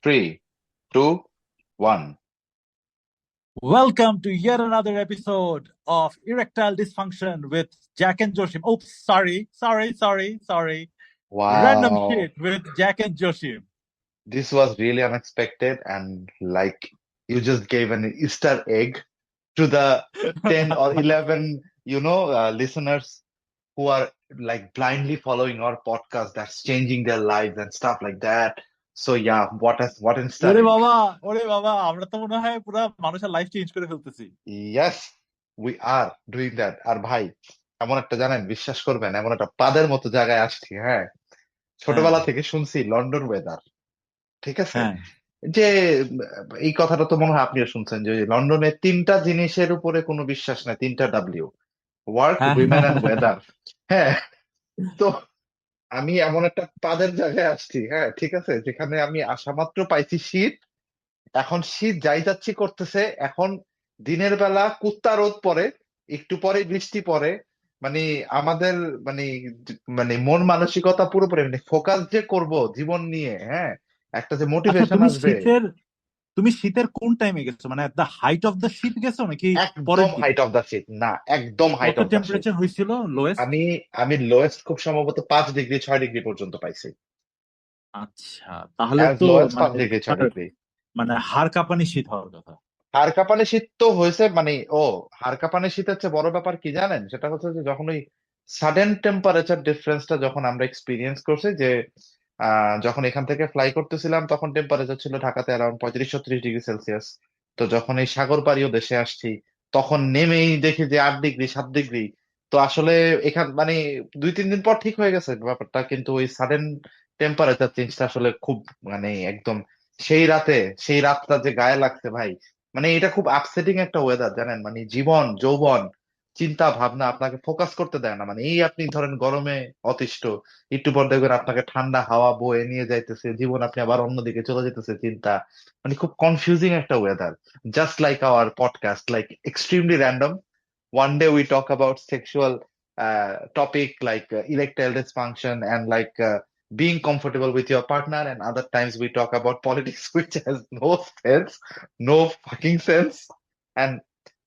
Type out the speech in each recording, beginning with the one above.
Three, two, one. Welcome to yet another episode of Erectile Dysfunction with Jack and Joshim. Oops, sorry. Random Wow, shit with Jack and Joshim. this was really unexpected, and like you just gave an Easter egg to the 10 or 11, listeners who are like blindly following our podcast that's changing their lives and stuff like that. So yeah, what an Easter ওরে egg. বাবা ওরে বাবা আমরা তো মনে হয় পুরো মানুষের লাইফ চেঞ্জ করে ফেলতেছি। Yes, we are doing that. আর ভাই, এমন একটা জানেন, বিশ্বাস করবেন, এমন একটা পাদের মতো জায়গায় আসছি, হ্যাঁ। হ্যাঁ ছোটবেলা থেকে শুনছি লন্ডন ওয়েদার, ঠিক আছে? হ্যাঁ যে এই কথাটা তো মনে হয় আপনিও শুনছেন যে লন্ডনে তিনটা জিনিসের উপরে কোনো বিশ্বাস নাই, তিনটা ডাব্লিউ: ওয়ার্ক, হ্যাঁ উইমেন অ্যান্ড ওয়েদার। হ্যাঁ, তো আমি এমন একটা পাদের জায়গায় আসছি, হ্যাঁ ঠিক আছে, যেখানে আমি আসা মাত্র পাইছি শীত। এখন শীত যাই যাচ্ছি করতেছে। এখন দিনের বেলা কুত্তা রোদ পড়ে, একটু পরে বৃষ্টি পড়ে। মানে আমাদের মানে মানে মন মানসিকতা পুরোপুরি মানে ফোকাস যে করব জীবন নিয়ে, হ্যাঁ, একটা যে আচ্ছা, মোটিভেশন আসবে। তুমি শীতের কোন টাইমে গেছো? মানে দ্য হাইট অফ দ্য শীত গেছো নাকি পরের একদম দিকে? হাইট অফ দা শীত না, একদম হাইট কত অফ দা শীত। টেম্পারেচার হয়েছিল লোয়েস্ট? আমি আমি লোয়েস্ট খুব সম্ভবত 5 ডিগ্রি 6 ডিগ্রি পর্যন্ত পাইছি। আচ্ছা, তাহলে অ্যাজ তো লোয়েস্ট মানে 5 ডিগ্রি ছয় তোমার ডিগ্রি মানে হাড় কাঁপানি শীত হওয়ার কথা। হাড় কাঁপানি শীত তো হয়েছে। মানে ও, হাড় কাঁপানি শীতের চেয়ে বড় ব্যাপার কি জানেন? সেটা হচ্ছে যে যখন ওই সাডেন টেম্পারেচার ডিফারেন্সটা যখন আমরা এক্সপিরিয়েন্স করছি, যে যখন এখান থেকে ফ্লাই করতেছিলাম তখন টেম্পারেচার ছিল ঢাকাতে অ্যারাউন্ড 35-36 ডিগ্রি সেলসিয়াস। তো যখন এই সাগর পাড়ীয় দেশে আসছি, তখন নেমেই দেখি যে 8 ডিগ্রি 7 ডিগ্রি। তো আসলে এখান মানে 2-3 দিন পর ঠিক হয়ে গেছে ব্যাপারটা, কিন্তু ওই সাডেন টেম্পারেচার চেঞ্জটা আসলে খুব মানে একদম সেই রাতে, সেই রাতটা যে গায়ে লাগছে ভাই। মানে এটা খুব আপসেটিং একটা ওয়েদার, জানেন, মানে জীবন যৌবন চিন্তা ভাবনা আপনাকে ফোকাস করতে দেয় না। মানে এই আপনি ধরেন গরমে অতিষ্ঠ, একটু পর দেখবেন আপনাকে ঠান্ডা হাওয়া বয়ে নিয়ে যাইতেছে, জীবন আপনি আবার অন্যদিকে চলে যেতেছে চিন্তা। মানে খুব কনফিউজিং একটা weather, just like our podcast, like extremely random. One day we talk about sexual topic like erectile dysfunction and like being comfortable with your partner, and other times we talk about politics which has no sense, no fucking sense. And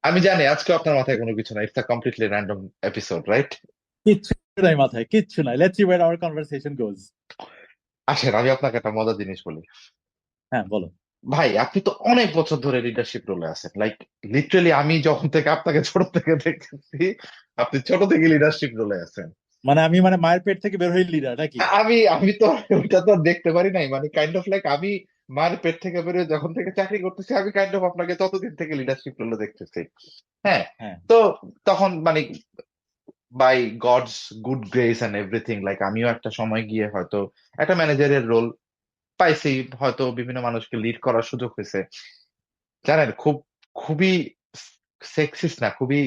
আমি জানি আজকে আপনার মাথায় কোনো কিছু নাই, it's a completely random episode, right? কিচ্ছু নাই মাথায়, কিচ্ছু নাই। Let's see where our conversation goes. আসেন আমি আপনাকে একটা মজার জিনিস বলি। হ্যাঁ, বলো। ভাই, আপনি তো অনেক বছর ধরে লিডারশিপ রোলে আছেন, লাইক লিটারেলি আমি যখন থেকে আপনাকে ছোট থেকে দেখতেছি, আপনি ছোট থেকে লিডারশিপ রোলে আছেন। মানে আমি মানে মায়ের পেট থেকে বের হয়ে লিডার নাকি? আমি আমি তো ওইটা তো আর দেখতে পারি নাই, মানে কাইন্ড অফ লাইক আমি মায়ের পেট থেকে বেরোয় যখন থেকে চাকরি করতেছি, আমি কাইন্ড অফ আপনাকে ততদিন থেকে লিডারশিপ রোলে দেখতেছি। হ্যাঁ, হ্যাঁ। তো তখন মানে by God's good grace and everything, like আমিও একটা সময় গিয়ে হয়তো একটা ম্যানেজারের রোল পাইছি, হয়তো বিভিন্ন মানুষকে লিড করার সুযোগ হয়েছে। জানেন, খুবই সেক্সিস্ট না, খুবই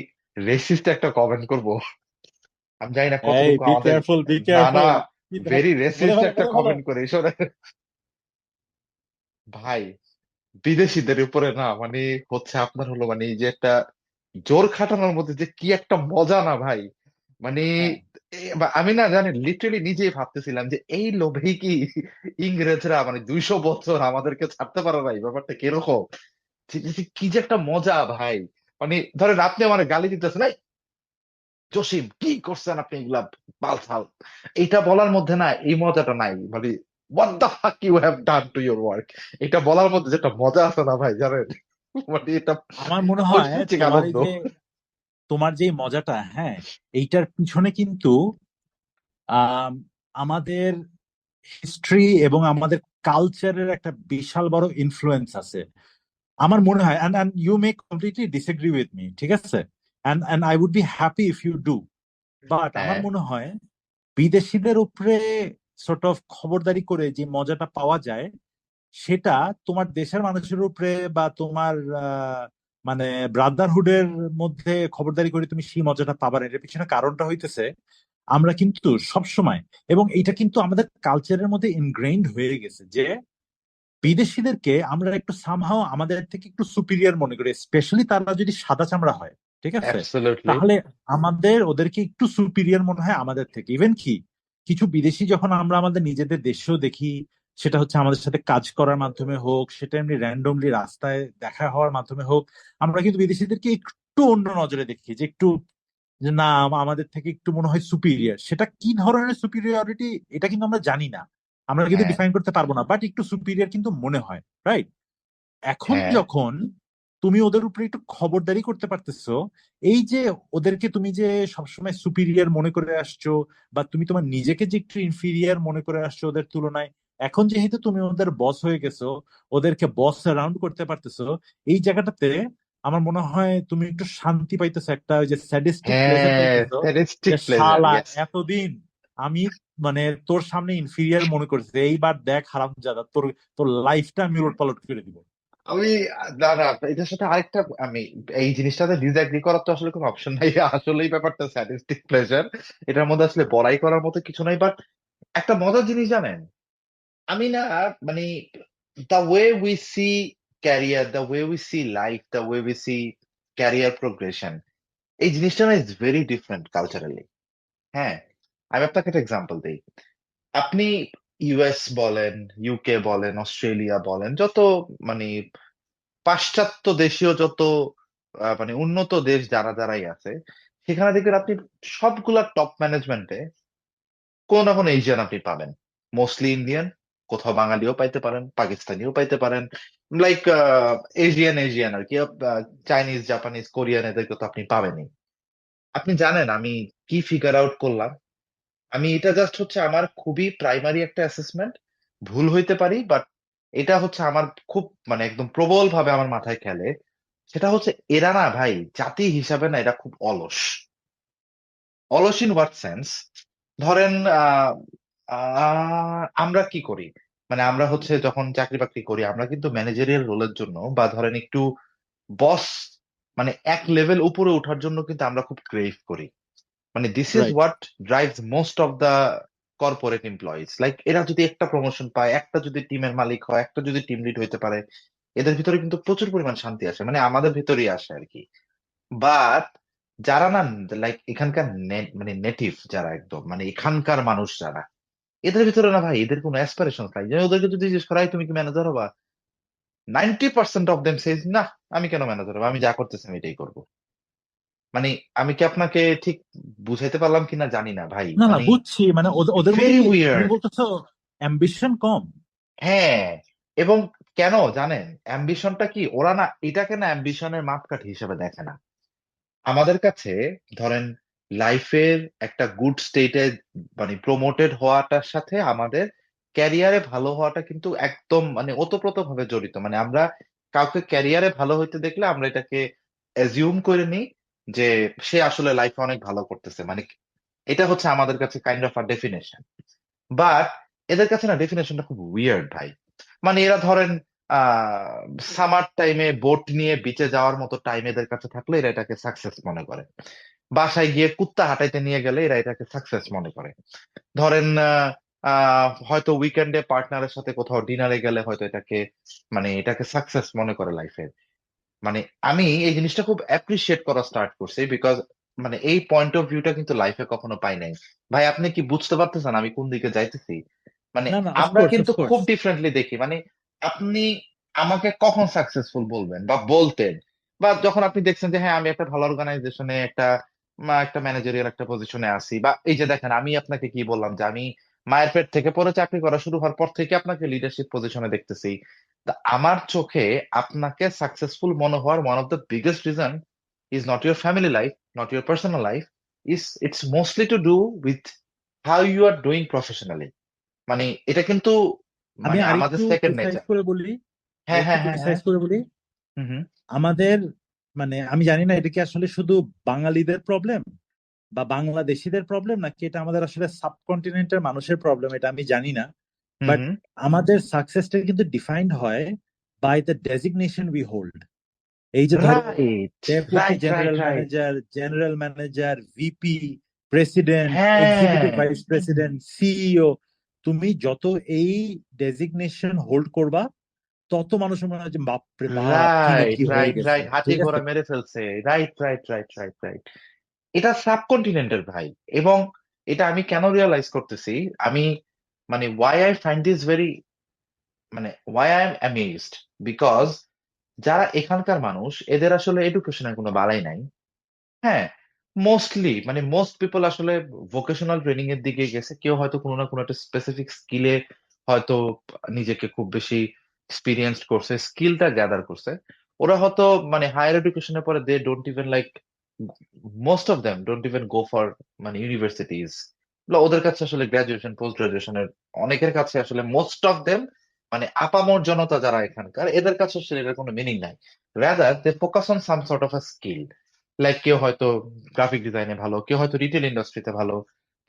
রেসিস্ট একটা কমেন্ট করব। আমি জানি না এই কতটুকু বি আমাদের, কেয়ারফুল, বি না না, কেয়ারফুল। কি তোমার? ভেরি বলে রেসিস্ট ফেলো, একটা বলে ফেলো। কমেন্ট করে শোনে। ভাই, বিদেশিদের উপরে না মানে হচ্ছে আপনার হলো মানে এই যে একটা জোর খাটানোর মধ্যে যে কি একটা মজা না ভাই। মানে হ্যাঁ, আমি না জানি লিটারেলি নিজেই ভাবতেছিলাম যে এই লোভেই কি ইংরেজরা মানে 200 বছর আমাদেরকে ছাড়তে পারে নাই, ব্যাপারটা কিরকম, কি যে একটা মজা ভাই। মানে ধরেন আপনি আমার গালি দিতেছেন, এই জসিম কি করছেন আপনি এগুলা বালছাল, এটা বলার মধ্যে না এই মজাটা নাই। মানে what the fuck you have done to your work, এটা বলার মধ্যে যেটা মজা আছে না ভাই, জানেন, মানে এটা আমার মনে হয় ঐতিহাসিক তোমার এই আনন্দ। যে তোমার যে মজাটা, হ্যাঁ, এইটার পিছনে কিন্তু আম, আমাদের হিস্ট্রি এবং আমাদের কালচারের একটা বিশাল বড় ইনফ্লুয়েন্স আছে। আমার মনে হয়, and you may completely disagree with me, ঠিক আছে, and I would be happy if you do, but আমার হ্যাঁ, মনে হয় বিদেশিদের উপরে সর্ট অফ খবরদারি করে যে মজাটা পাওয়া যায়, সেটা তোমার দেশের মানুষের উপরে বা তোমার আহ, মানে ব্রাদারহুডের মধ্যে খবরদারি করে তুমি সেই মজাটা পাবা না। এর পিছনে কারণটা হইতেছে আমরা কিন্তু সব সময়, এবং এটা কিন্তু আমাদের কালচারের মধ্যে ইনগ্রেইন্ড হয়ে গেছে যে বিদেশিদেরকে আমরা একটু সামহাও আমাদের থেকে একটু সুপিরিয়র মনে করি, স্পেশালি তারা যদি সাদা চামড়া হয়, ঠিক আছে, অ্যাবসলিউটলি। তাহলে আমাদের ওদেরকে একটু সুপিরিয়র মনে হয় আমাদের থেকে। ইভেন কি কিছু বিদেশি যখন আমরা আমাদের নিজেদের দেশেও দেখি, সেটা হচ্ছে আমাদের সাথে কাজ করার মাধ্যমে হোক, সেটা এমনি র্যান্ডমলি রাস্তায় দেখা হওয়ার মাধ্যমে হোক, আমরা কিন্তু বিদেশিদেরকে একটু অন্য নজরে দেখি, যে একটু, যে না আমাদের থেকে একটু মনে হয় সুপিরিয়র। সেটা কি ধরনের সুপিরিয়রিটি এটা কিন্তু আমরা জানি না, আমরা কিন্তু হ্যাঁ, ডিফাইন করতে পারবো না, বাট একটু সুপিরিয়র কিন্তু মনে হয়, রাইট? এখন হ্যাঁ, যখন তুমি ওদের উপরে একটু খবরদারি করতে পারতেছো, এই যে ওদেরকে তুমি যে সবসময় সুপিরিয়র মনে করে আসছো, বা তুমি তোমার নিজেকে যে একটু ইনফিরিয়ার মনে করে আসছো ওদের তুলনায়, এখন যেহেতু তুমি ওদের বস হয়ে গেছো, ওদেরকে বস অ্যারাউন্ড করতে পারতেছো, এই জায়গাটাতে আমার মনে হয় তুমি একটু শান্তি পাইতেছো, একটা ওই যে স্যাডিস্টিক প্লেজার হ্যাঁ, পাইতেছো, স্যাডিস্টিক যে প্লেজার, শালা ইয়েস। এতদিন আমি মানে তোর সামনে ইনফিরিয়ার মনে করছি, এইবার দেখ হারামজাদা, তোর তোর লাইফটা আমি উলট পালট করে দিব। আমি না না, এটার সাথে আরেকটা, আমি এই জিনিসটাতে ডিসএগ্রি করার তো আসলে কোনো অপশন নাই। আসলেই ব্যাপারটা স্যাডিস্টিক প্লেজার, এটার মধ্যে আসলে বড়াই করার মতো কিছু নাই। বাট একটা মজার জিনিস জানেন, আমি না, মানে the way we see career, the way we see life, the way we see career progression, এই জিনিসটা না ইজ ভেরি ডিফারেন্ট কালচারালি। হ্যাঁ, আমি আপনাকে একটা এক্সাম্পল দিই। আপনি ইউএস বলেন, ইউকে বলেন, অস্ট্রেলিয়া বলেন, যত মানে পাশ্চাত্য দেশীয় যত মানে উন্নত দেশ যারা যারাই আছে, সেখানে দেখবেন আপনি সবগুলা টপ ম্যানেজমেন্টে কোন না কোন এশিয়ান আপনি পাবেন। মোস্টলি ইন্ডিয়ান, কোথাও বাঙালিও পাইতে পারেন, পাকিস্তানিও পাইতে পারেন, লাইক এশিয়ান এশিয়ান আর কি, চাইনিজ, জাপানিজ, কোরিয়ান, এদেরকে তো আপনি পাবেনই। আপনি জানেন আমি কি ফিগার আউট করলাম? আমি এটা জাস্ট হচ্ছে আমার খুবই প্রাইমারি একটা অ্যাসেসমেন্ট, ভুল হইতে পারি, বাট এটা হচ্ছে আমার খুব মানে একদম প্রবল ভাবে আমার মাথায় খেলে। সেটা হচ্ছে এরা না ভাই, জাতি হিসাবে না এরা খুব অলস। অলস ইন হোয়াট সেন্স? ধরেন আমরা কি করি, মানে আমরা হচ্ছে যখন চাকরি বাকরি করি, আমরা কিন্তু ম্যানেজারিয়াল রোলের জন্য, বা ধরেন একটু বস, মানে এক লেভেল উপরে ওঠার জন্য কিন্তু আমরা খুব ক্রেভ করি। মানে this is right. What drives most of the corporate employees. Like এরা যদি একটা প্রমোশন পায়, একটা যদি টিমের মালিক হয়, একটা যদি টিম লিড হইতে পারে, এদের ভিতরে কিন্তু প্রচুর পরিমাণ শান্তি আসে, মানে আমাদের ভিতরেই আসে আর কি। বাট যারা না, লাইক এখানকার মানে নেটিভ যারা, একদম মানে এখানকার মানুষ যারা, এদের ভিতরে না ভাই, এদের কোনো অ্যাসপিরেশন নাই। যে ওদেরকে যদি জিজ্ঞেস করাই তুমি কি ম্যানেজার হবা, 90% অফ দেম সেজ না, আমি কেন ম্যানেজার হবো, আমি যা করতেছি আমি এটাই করবো। মানে আমি কি আপনাকে ঠিক বুঝাইতে পারলাম কিনা জানি না ভাই, না না, মানে বুঝছি, মানে ওদের মধ্যে ভেরি কি তুমি উইয়ার্ড। বলতেছো অ্যাম্বিশন কম? হ্যাঁ, এবং কেন জানেন অ্যাম্বিশনটা কি, ওরা না এটাকে না অ্যাম্বিশনের মাপকাঠি হিসেবে দেখে না। আমাদের কাছে ধরেন লাইফের একটা গুড স্টেটে মানে প্রমোটেড হওয়াটার সাথে আমাদের ক্যারিয়ারে ভালো হওয়াটা কিন্তু একদম মানে ওতপ্রোত ভাবে জড়িত। মানে আমরা কাউকে ক্যারিয়ারে ভালো হইতে দেখলে আমরা এটাকে অ্যাজিউম করে নিই যে সে আসলে লাইফে অনেক ভালো করতেছে, মানে এটা হচ্ছে আমাদের কাছে kind of a definition. But এদের কাছে না ডেফিনেশনটা খুব উইয়ার্ড ভাই। মানে এরা ধরেন সামার টাইমে বোট নিয়ে বিচে যাওয়ার মতো টাইম এদের কাছে থাকলে এরা এটাকে সাকসেস মনে করে। বাসায় গিয়ে কুত্তা হাঁটাইতে নিয়ে গেলে এরা এটাকে সাকসেস মনে করে। ধরেন হয়তো উইকেন্ডে পার্টনারের সাথে কোথাও ডিনারে গেলে হয়তো এটাকে মানে এটাকে সাকসেস মনে করে লাইফের। মানে আমি এই জিনিসটা খুব অ্যাপ্রিসিয়েট করা স্টার্ট করছি, বিকজ মানে এই পয়েন্ট অফ ভিউটা কিন্তু লাইফে কখনো পাই নাই। ভাই আপনি কি বুঝতে পারতেছেন আমি কোন দিকে যাইতেছি? মানে না না, আমরা অফকোর্স কিন্তু অফকোর্স। খুব ডিফারেন্টলি দেখি। মানে আপনি আমাকে কখন সাকসেসফুল বলবেন বা বলতেন, বা যখন আপনি দেখছেন যে হ্যাঁ আমি একটা ভালো অর্গানাইজেশনে একটা একটা ম্যানেজারিয়াল একটা পজিশনে আছি, বা এই যে দেখেন আমি আপনাকে কি বললাম যে আমি মায়ের পেট থেকে পরে চাকরি করা শুরু হওয়ার পর থেকে আপনাকে লিডারশিপ পজিশনে দেখতেছি। তা আমার চোখে আপনাকে সাকসেসফুল মনে হওয়ার one of the biggest reason is not your family life, not your personal life, is it's mostly to do with how you are doing professionally. মানে এটা কিন্তু আমি মানে আমাদের আরেকটু সেকেন্ড প্রিসাইজ নেচার। করে বলি, হ্যাঁ, আরেকটু হ্যাঁ, হ্যাঁ, হ্যাঁ। প্রিসাইজ করে বলি, হুম, হুম। আমাদের মানে আমি জানি না এটা কি আসলে শুধু বাঙালিদের প্রবলেম বা বাংলাদেশিদের প্রবলেম, নাকি এটা আমাদের আসলে সাবকন্টিনেন্টের মানুষের প্রবলেম, এটা আমি জানি না। Hmm, but hmm. আমাদের সাকসেসটা কিন্তু ডিফাইন্ড হয় by the designation we hold. এই যে ধরো right, deputy right, right, general right. Manager, general manager, VP, president, executive হ্যাঁ, ভাইস প্রেসিডেন্ট, সিইও, তুমি যত এই ডেজিগনেশন হোল্ড করবা, তত মানুষের মনে হয় যে বাপরে বাপ কি না রাইট, কি হয়ে রাইট, গেছে, রাইট, হাতি ঠিক আছে? ঘোড়া মেরে ফেলছে। Right, right, right, right, right. এটা সাবকন্টিনেন্টের ভাই। এবং এটা আমি কেন রিয়েলাইজ করতেছি, আমি মানে why I find this very মানে why I am amazed, because যারা এখানকার মানুষ এদের আসলে এডুকেশনের কোনো বালাই নাই। হ্যাঁ, মোস্টলি মানে মোস্ট পিপল আসলে ভোকেশনাল ট্রেনিং এর দিকে গেছে, কেউ হয়তো কোনো না কোনো একটা স্পেসিফিক স্কিলে হয়তো নিজেকে খুব বেশি এক্সপিরিয়েন্সড করছে, স্কিলটা গ্যাদার করছে। ওরা হয়তো মানে হায়ার এডুকেশনের পরে they don't even like, most of them don't even go for মানে ইউনিভার্সিটিজ। ওদের কাছে আসলে গ্রাজুয়েশন পোস্ট গ্রাজুয়েশনের অনেকের কাছে আসলে মোস্ট অফ দেম মানে আপামর জনতা যারা এখানকার এদের কাছে আসলে এটার কোনো মিনিং নাই। Rather they focus on some sort of a skill. Like কেউ হয়তো গ্রাফিক ডিজাইনে ভালো, কেউ হয়তো রিটেল ইন্ডাস্ট্রিতে ভালো,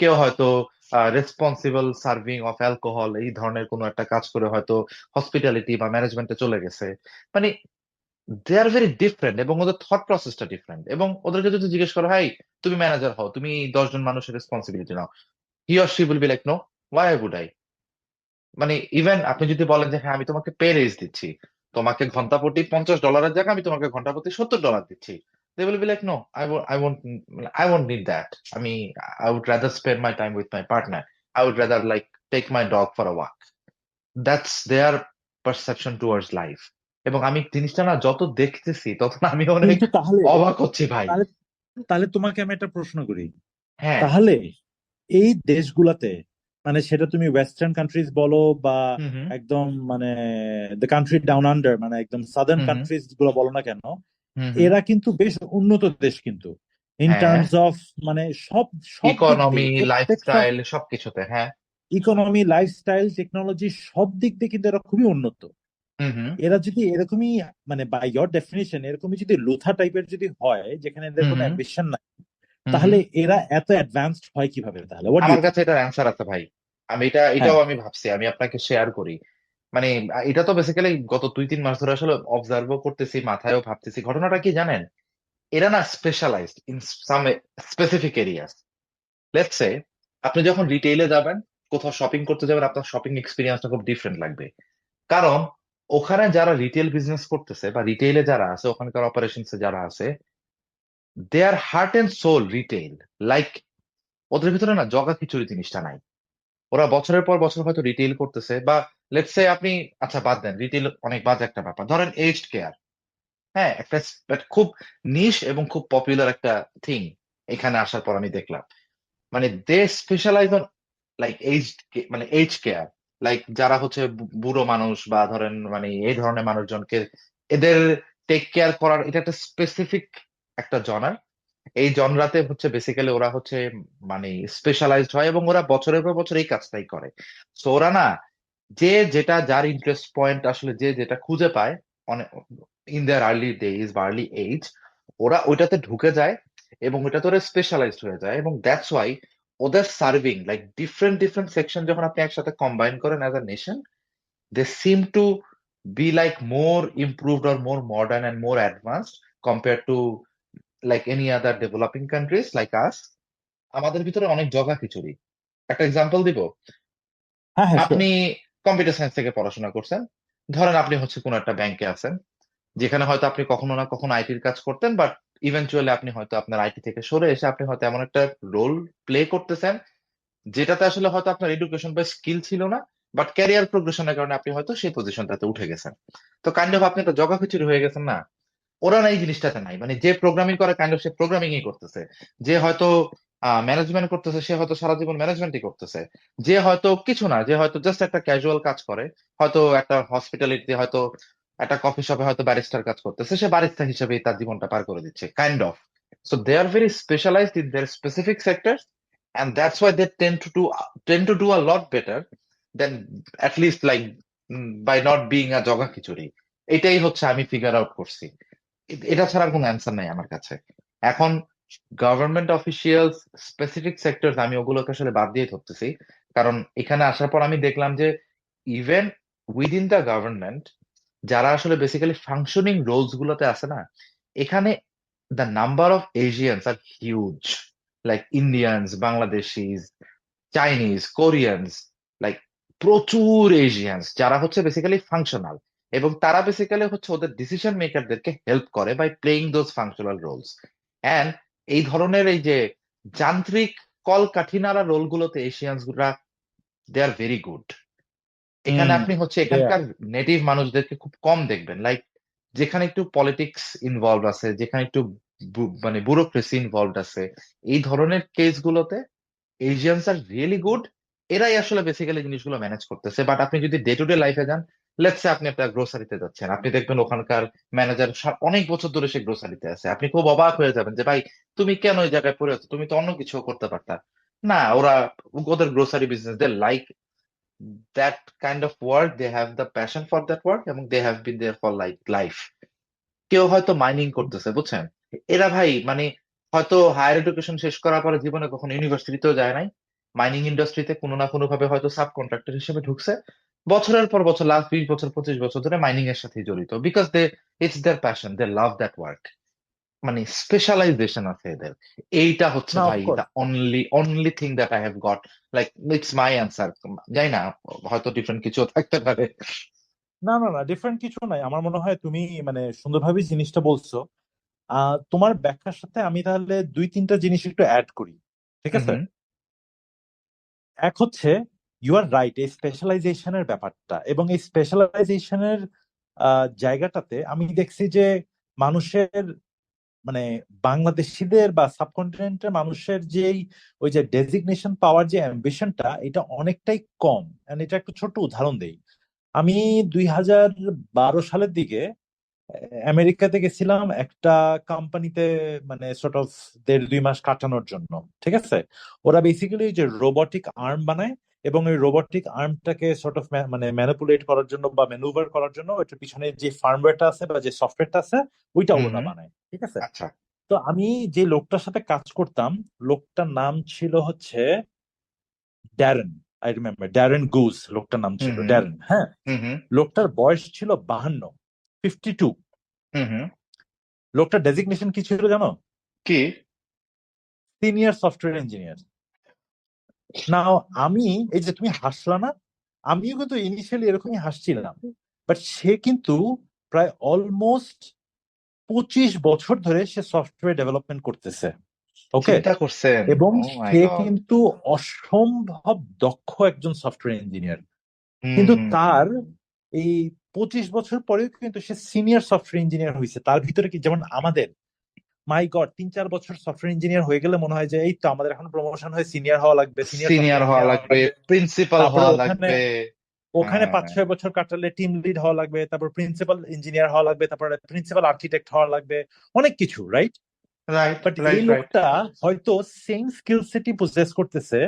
কেউ হয়তো রেসপন্সিবল সার্ভিং অফ অ্যালকোহল এই ধরনের কোনো একটা কাজ করে হয়তো হসপিটালিটি বা ম্যানেজমেন্টে চলে গেছে। মানে দে আর ভেরি ডিফারেন্ট এবং ওদের থট প্রসেসটা ডিফারেন্ট। এবং ওদেরকে যদি জিজ্ঞেস করো, হাই তুমি ম্যানেজার হও, তুমি 10 জন মানুষের রেসপন্সিবিলিটি নাও, he or she will be like, no, why would I. মানে ইভেন আপনি যদি বলেন যে হ্যাঁ আমি তোমাকে পে রেজ দিচ্ছি, তোমাকে ঘন্টা প্রতি $50 জায়গায় আমি তোমাকে ঘন্টা প্রতি $70 দিচ্ছি, they will be like, no, I won't need that. আমি I would rather spend my time with my partner, I would rather like take my dog for a walk. That's their perception towards life. এবং আমি জিনিসটা না যত দেখতেছি তত না আমি অনেক কিন্তু তাহলে অবাক হচ্ছি ভাই। তাহলে তাহলে তোমাকে আমি একটা প্রশ্ন করি। হ্যাঁ। তাহলে এই দেশগুলাতে, মানে সেটা তুমি ওয়েস্টার্ন কান্ট্রিজ বলো বা হুম হুম একদম মানে দ্য কান্ট্রি ডাউন আন্ডার, মানে একদম সাদার্ন হুম কান্ট্রিজ গুলো বলো না কেন, হুম হুম। এরা কিন্তু বেশ উন্নত দেশ কিন্তু, ইন হ্যাঁ, টার্মস অফ মানে সব সব দিক ইকোনমি দিয়ে প্রত্যেকটা লাইফস্টাইল সবকিছুতে, হ্যাঁ। ইকোনমি, লাইফস্টাইল, টেকনোলজি সব দিক দিয়ে কিন্তু এরা খুবই উন্নত। হুম হুম এরা যদি এরকমই মানে বাই ইয়োর ডেফিনিশন এরকমই যদি লোথা টাইপের যদি হয়, যেখানে এদের হুম কোনো হুম অ্যাম্বিশন নাই, হুম হুম। তাহলে এরা এত অ্যাডভান্সড হয় কিভাবে তাহলে? হোয়াট ডু আমার ইউ থিঙ্ক? কাছে এটার অ্যান্সার আছে ভাই। আমি হ্যাঁ, এটাও আমি ভাবছি, আমি আপনাকে শেয়ার করি। মানে এটা তো বেসিক্যালি গত 2-3 মাস ধরে আসলে অবজার্ভও করতেছি, মাথায়ও ভাবতেছি। ঘটনাটা কি জানেন, এরা না specialized in some specific areas. Let's say আপনি যখন রিটেইলে যাবেন, কোথাও শপিং করতে যাবেন, আপনার শপিং এক্সপিরিয়েন্সটা খুব ডিফারেন্ট লাগবে। কারণ ওখানে যারা রিটেল বিজনেস করতেছে বা রিটেইলে যারা আছে, ওখানকার অপারেশনসে যারা আছে, they are heart and soul retail. Like ওদের ভিতরে না জগা খিচুড়ি জিনিসটা নাই। ওরা বছরের পর বছর হয়তো রিটেইল করতেছে, বা লেটস সে আপনি, আচ্ছা বাদ দেন, রিটেইল অনেক বাজে একটা ব্যাপার, ধরেন এজড কেয়ার। হ্যাঁ, একটা খুব নিশ এবং খুব পপুলার একটা থিং এখানে আসার পর আমি দেখলাম। মানে দে স্পেশালাইজ অন লাইক এইজ, মানে এজ কেয়ার। লাইক যারা হচ্ছে বুড়ো মানুষ বা ধরেন মানে এই ধরনের মানুষজনকে এদের টেক কেয়ার করার, এটা একটা স্পেসিফিক একটা জনার। এই জনরাতে হচ্ছে বেসিক্যালি ওরা হচ্ছে মানে স্পেশালাইজড হয় এবং ওরা বছরের পর বছর এই কাজটাই করে। সো ওরা না, যে যেটা যার ইন্টারেস্ট পয়েন্ট আসলে যে যেটা খুঁজে পায় অনেক ইন দেয়ার আর্লি ডেজ বা আর্লি এজ, ওরা ওইটাতে ঢুকে যায় এবং ওইটাতে ওরা স্পেশালাইজড হয়ে যায়। এবং দ্যাটস ওয়াই ওদের serving like different different section যখন আপনি একসাথে কম্বাইন করেন as a nation, they seem to be like more improved or more modern and more advanced compare to like any other developing countries like us. আমাদের ভিতরে অনেক জগা খিচুড়ি। একটা example দিব। হ্যাঁ, হ্যাঁ, শিওর। আপনি কম্পিউটার সায়েন্স থেকে পড়াশোনা করছেন, ধরেন আপনি হচ্ছে কোনো একটা ব্যাংকে আছেন, যেখানে হয়তো আপনি কখনো না কখনো আইটির কাজ করতেন, বাট ইভেনচুয়ালি আপনি হয়তো আপনার আইটি থেকে সরে এসে আপনি হয়তো এমন একটা রোল প্লে করতেছেন যেটাতে আসলে হয়তো আপনার এডুকেশন বা স্কিল ছিল না, বাট ক্যারিয়ার প্রোগ্রেশনের কারণে আপনি হয়তো সেই পজিশনটাতে উঠে গেছেন। তো কাইন্ড অফ আপনি একটা জগা খিচুড়ি হয়ে গেছেন না। ওরা না এই জিনিসটাতে নাই, মানে যে প্রোগ্রামিং করে কাইন্ড অফ সে প্রোগ্রামিংই করতেছে, যে হয়তো ম্যানেজমেন্ট করতেছে সে হয়তো সারা জীবন ম্যানেজমেন্টই করতেছে, যে হয়তো কিছু না, যে হয়তো জাস্ট একটা ক্যাজুয়াল কাজ করে, হয়তো একটা হসপিটালিটি, হয়তো একটা কফি শপে হয়তো ব্যারিস্টার কাজ করতেছে, সে বারিস্তা হিসেবেই তার জীবনটা পার করে দিচ্ছে kind of. So they are very specialized in their specific sector, and that's why they tend to do a lot better than at least like by not being a জগা খিচুড়ি। এটাই হচ্ছে আমি ফিগার আউট করছি। এটা ছাড়া আর কোনো answer নাই আমার কাছে। এখন গভর্নমেন্ট অফিসিয়ালস স্পেসিফিক সেক্টর আমি ওগুলোকে আসলে বাদ দিয়ে ধরতেছি। কারণ এখানে আসার পর আমি দেখলাম যে ইভেন উইদিন দ্য গভর্নমেন্ট যারা আসলে বেসিক্যালি ফাংশনিং রোলস গুলোতে আছে না, এখানে the number of Asians are huge. Like Indians, Bangladeshis, Chinese, Koreans, like প্রচুর এশিয়ানস যারা হচ্ছে বেসিক্যালি ফাংশনাল। এবং তারা বেসিক্যালি হচ্ছে ওদের ডিসিশন মেকারদেরকে হেল্প করে by playing those functional roles. And এই ধরনের এই যে যান্ত্রিক কলকাঠি নাড়া রোল গুলোতে এশিয়ানস গুলা দে আর ভেরি গুড। এখানে হুম। আপনি হচ্ছে দেয়া এখানকার নেটিভ মানুষদেরকে খুব কম দেখবেন, লাইক যেখানে একটু পলিটিক্স ইনভলভ আছে, যেখানে একটু মানে ব্যুরোক্রেসি ইনভলভ আছে, এই ধরনের কেসগুলোতে এশিয়ানস আর রিয়েলি গুড। এরাই আসলে বেসিক্যালি জিনিসগুলো ম্যানেজ করতেছে। বাট আপনি যদি ডে টু ডে লাইফে যান, লেটস সে আপনি একটা গ্রোসারিতে যাচ্ছেন, আপনি দেখবেন ওখানকার ম্যানেজার অনেক বছর ধরে সে গ্রোসারিতে আছে, আপনি খুব অবাক হয়ে যাবেন যে ভাই তুমি কেন ওই জায়গায় পড়ে আছো, তুমি তো অন্য কিছু করতে পারতা। না, ওরা ওদের grocery business, they like that kind of work, they have the passion for that work, এবং they have been there for like life. কেউ হয়তো মাইনিং করতেছে, বুঝছেন, এরা ভাই মানে হয়তো হায়ার এডুকেশন শেষ করার পরে জীবনে কখনো ইউনিভার্সিটিতেও যায় নাই, মাইনিং ইন্ডাস্ট্রিতে কোনো না কোনো ভাবে হয়তো সাব কন্ট্রাক্টর হিসেবে ঢুকছে, বছরের পর বছর, লাস্ট 20 বছর 25 বছর ধরে মাইনিং এর সাথে জড়িত, because they it's their passion, they love that work. মানে স্পেশালাইজেশন আছে এদের। এইটা হচ্ছে না, ভাই of course. The only only thing that I have got, like it's my answer. জানি না, হয়তো ডিফারেন্ট কিছু থাকতে পারে। না, না, না, ডিফারেন্ট কিছু নাই। আমার মনে হয় তুমি মানে সুন্দরভাবে জিনিসটা বলছো। তোমার ব্যাখ্যার সাথে আমি তাহলে দুই তিনটা জিনিস একটু অ্যাড করি, ঠিক হুম আছে? হুম এক হচ্ছে, ইউ আর রাইট, এই স্পেশালাইজেশনের ব্যাপারটা এবং এই স্পেশালাইজেশনের জায়গাটাতে আমি দেখছি যে মানুষের মানে বাংলাদেশিদের বা সাবকন্টিনেন্টের মানুষের যেই ওই যে ডেজিগনেশন পাওয়ার যে অ্যাম্বিশনটা, এটা অনেকটাই কম। And এটা একটু ছোট্ট উদাহরণ দেই। আমি 2012 সালের দিকে আমেরিকাতে গেছিলাম একটা কোম্পানিতে, মানে সর্ট অফ 1.5-2 মাস কাটানোর জন্য। ঠিক আছে? ওরা বেসিক্যালি যে রোবটিক আর্ম বানায় এবং ওই রোবটিক আর্মটাকে সর্ট অফ মানে ম্যানিপুলেট করার জন্য বা ম্যানুভার করার জন্য ওইটার পিছনে যে ফার্মওয়্যারটা আছে বা যে সফটওয়্যারটা আছে ওইটা হুম ওরা হুম। বানায়। ঠিক আছে? আচ্ছা। তো আমি যে লোকটার সাথে কাজ করতাম, লোকটার নাম ছিল হচ্ছে ড্যারেন। আই রিমেম্বার ড্যারেন গুজ লোকটার নাম হুম ছিল, হুম ড্যারেন। হ্যাঁ, হুম হুম লোকটার বয়স ছিল 52। হুম হুম। লোকটার ডেজিগনেশন কি ছিল জানো? কি? Senior software engineer. নাও আমি, এই যে তুমি হাসলা না, আমিও কিন্তু ইনিশিয়ালি এরকমই হাসছিলাম। বাট সে কিন্তু প্রায় অলমোস্ট 25 বছর ধরে সে সফটওয়্যার ডেভেলপমেন্ট করতেছে। ওকে? চিন্তা করছেন? এবং ও মাই সে গড। কিন্তু অসম্ভব দক্ষ একজন সফটওয়্যার ইঞ্জিনিয়ার। হুম কিন্তু হুম হুম। তার এই 25 বছর পরেও কিন্তু সে সিনিয়র সফটওয়্যার ইঞ্জিনিয়ার হয়েছে। তার ভিতরে কি, যেমন আমাদের মাই গড 3-4 বছর সফটওয়্যার ইঞ্জিনিয়ার হয়ে গেলে মনে হয় যে এই তো আমাদের এখন প্রমোশন হয়ে সিনিয়র হওয়া লাগবে, সিনিয়র সিনিয়র সফটওয়্যার হওয়া ইঞ্জিনিয়ার হওয়া লাগবে, লাগবে। প্রিন্সিপাল তারপরে হওয়া ওখানে লাগবে। ওখানে হ্যাঁ। 5-6 বছর কাটালে টিম লিড হওয়া লাগবে, তারপর প্রিন্সিপাল ইঞ্জিনিয়ার হওয়া লাগবে, তারপরে প্রিন্সিপাল আর্কিটেক্ট হওয়া লাগবে, অনেক কিছু, রাইট? রাইট বাট এই রাইট রাইট। লোকটা হয়তো সেম স্কিল সেটই পজেস করতেছে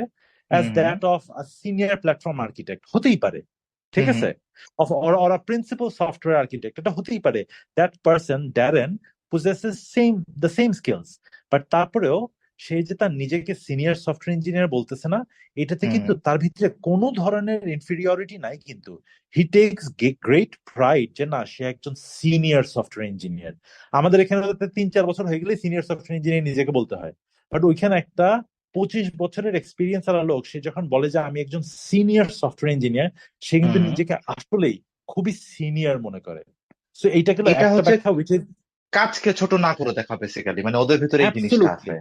as hmm hmm that of a senior platform architect, হতেই পারে। ঠিক হুম হুম আছে? Of or a principal software architect, এটা হতেই পারে। That person Darren possesses the same skills, but তারপরেও সে যে তার নিজেকে সিনিয়র সফটওয়্যার ইঞ্জিনিয়ার বলতেছে না, এটাতে হুম কিন্তু তার ভিতরে কোনো ধরনের ইনফিরিয়রিটি নাই। কিন্তু হি টেকস গ্রেট প্রাইড যে না, সে একজন সিনিয়র সফটওয়্যার ইঞ্জিনিয়ার। আমাদের এখানে তো 3-4 বছর হয়ে গেলে সিনিয়র সফটওয়্যার ইঞ্জিনিয়ার নিজেকে বলতে হয়। বাট ওইখানে একটা 25 বছরের এক্সপিরিয়েন্স আর লোক, সে যখন বলে যে আমি একজন সিনিয়র সফটওয়্যার ইঞ্জিনিয়ার, সে কিন্তু হুম। নিজেকে আসলেই খুবই সিনিয়র মনে করে। সো এইটা গেল এটা একটা হচ্ছে ব্যাখ্যা, উইচ ইজ কাজকে ছোট না করে দেখা, বেসিক্যালি মানে ওদের ভিতরে এই জিনিসটা আছে। অ্যাবসলিউটলি।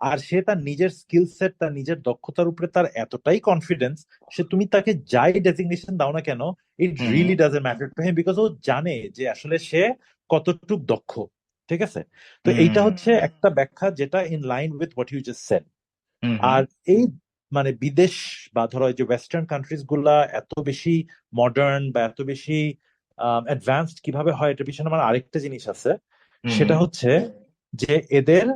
আর সে তার নিজের স্কিল সেট, তার নিজের দক্ষতার উপরে তার এতটাই কনফিডেন্স, সে তুমি তাকে যাই ডেজিগনেশন দাও না কেন, it hmm really doesn't matter to him, because ও জানে যে আসলে সে কতটুক দক্ষ। ঠিক আছে? তো এইটা হুম হচ্ছে একটা ব্যাখ্যা যেটা in line with what you just said. Hmm hmm আর এই মানে বিদেশ বা ধরো এই যে ওয়েস্টার্ন কান্ট্রিজ গুলা এত বেশি মডার্ন বা এত বেশি অ্যাডভান্সড কিভাবে হয়, এটার পিছনে আমার আরেকটা জিনিস আছে। হুম সেটা হুম হচ্ছে যে এদের